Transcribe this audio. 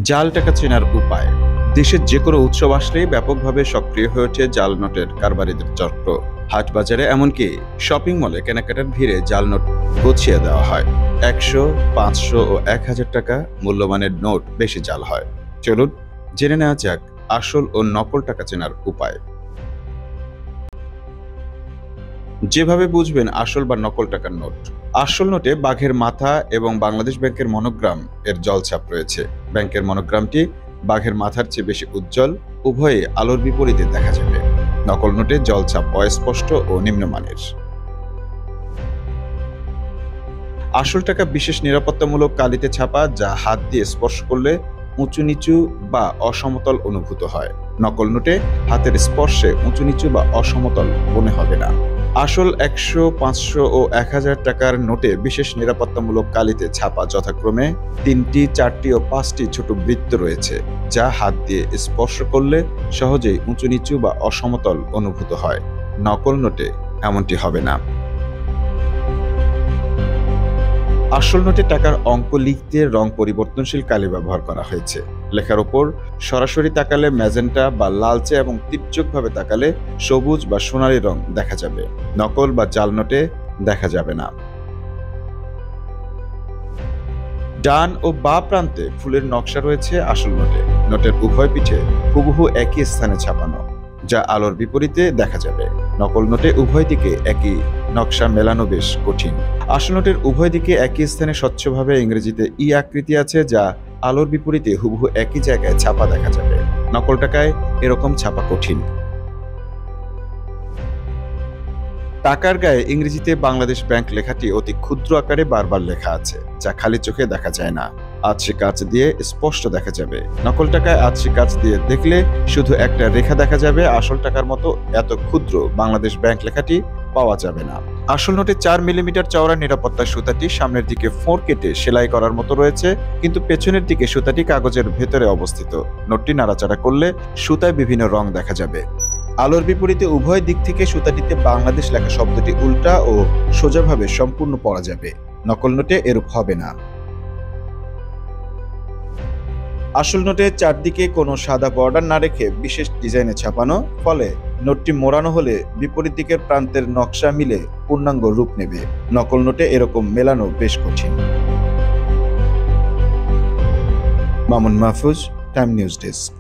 জাল টাকা চেনার উপায়। দেশের যে কোনো উৎসব আসলেই ব্যাপকভাবে সক্রিয় হয়ে ওঠে জাল নোটের কারবারিদের চক্র। হাট বাজারে এমনকি শপিং মলে কেনাকাটার ভিড়ে জাল নোট গছিয়ে দেওয়া হয়। ১০০, ৫০০ ও ১,০০০ টাকা মূল্যমানের নোট বেশি জাল হয়। চলুন জেনে নেওয়া যাক আসল ও নকল টাকা চেনার উপায়। যেভাবে বুঝবেন আসল বা নকল টাকার নোট। আসল নোটে বাঘের মাথা এবং বাংলাদেশ ব্যাংকের মনোগ্রাম এর জলছাপ রয়েছে। ব্যাংকের মনোগ্রামটি বাঘের মাথার চেয়ে বেশি উজ্জ্বল, উভয়ে আলোর বিপরীতে দেখা যাবে। নকল নোটে জলছাপ অস্পষ্ট ও নিম্নমানের। আসল টাকা বিশেষ নিরাপত্তামূলক কালিতে ছাপা, যা হাত দিয়ে স্পর্শ করলে উঁচু নিচু বা অসমতল অনুভূত হয়। নকল নোটে হাতের স্পর্শে উঁচু নিচু বা অসমতল মনে হবে না। আসল ১০০, ৫০০ ও ১,০০০ টাকার নোটে বিশেষ নিরাপত্তামূলক কালিতে ছাপা যথাক্রমে ৩টি, ৪টি ও ৫টি ছোট বৃত্ত রয়েছে, যা হাত দিয়ে স্পর্শ করলে সহজেই উঁচু নিচু বা অসমতল অনুভূত হয়। নকল নোটে এমনটি হবে না। আসল নোটে টাকার অঙ্ক লিখতে রং পরিবর্তনশীল কালি ব্যবহার করা হয়েছে। লেখার ওপর সরাসরি তাকালে ম্যাজেন্টা বা লালচে এবং তীর্যকভাবে তাকালে সবুজ বা সোনালী রং দেখা যাবে। নকল বা জাল নোটে দেখা যাবে না। ডান ও বাঁ প্রান্তে ফুলের নকশা রয়েছে আসল নোটে। নোটের উভয় পিঠে হুবহু একই স্থানে ছাপানো, যা আলোর বিপরীতে দেখা যাবে। নকল নোটে উভয় দিকে একই নকশা মেলানো বেশ কঠিন। আসল নোটের উভয় দিকে একই স্থানে স্বচ্ছভাবে ইংরেজিতে ই আকৃতি আছে, যা আলোর বিপরীতে হুবহু একই জায়গায় ছাপা দেখা যাবে। নকল টাকায় এরকম ছাপা কঠিন। টাকার গায়ে ইংরেজিতে বাংলাদেশ ব্যাংক লেখাটি অতি ক্ষুদ্র আকারে বারবার লেখা আছে, যা খালি চোখে দেখা যায় না। আছড়ে কাঁচ দিয়ে স্পষ্ট দেখা যাবে। নকল টাকায় আছড়ে কাঁচ দিয়ে দেখলে শুধু একটা রেখা দেখা যাবে। আসল টাকার মতো এত ক্ষুদ্র বাংলাদেশ ব্যাংক লেখাটি পাওয়া যাবে না। আসল নোটে ৪ মিলিমিটার চওড়া নিরাপত্তার সুতাটি সামনের দিকে ফোঁড় কেটে সেলাই করার মতো রয়েছে, কিন্তু পেছনের দিকে সুতাটি কাগজের ভেতরে অবস্থিত। নোটটি নাড়াচাড়া করলে সুতায় বিভিন্ন রং দেখা যাবে। আলোর বিপরীতে উভয় দিক থেকে সুতাটিতে বাংলাদেশ লেখা শব্দটি উল্টা ও সোজাভাবে সম্পূর্ণ পড়া যাবে। নকল নোটে এরূপ হবে না। আসল নোটে চারদিকে কোনো সাদা বর্ডার না রেখে বিশেষ ডিজাইনে ছাপানো, ফলে নোটটি মোড়ানো হলে বিপরীত দিকের প্রান্তের নকশা মিলে পূর্ণাঙ্গ রূপ নেবে। নকল নোটে এরকম মেলানো বেশ কঠিন। Mamun Mahfuz, time news desk.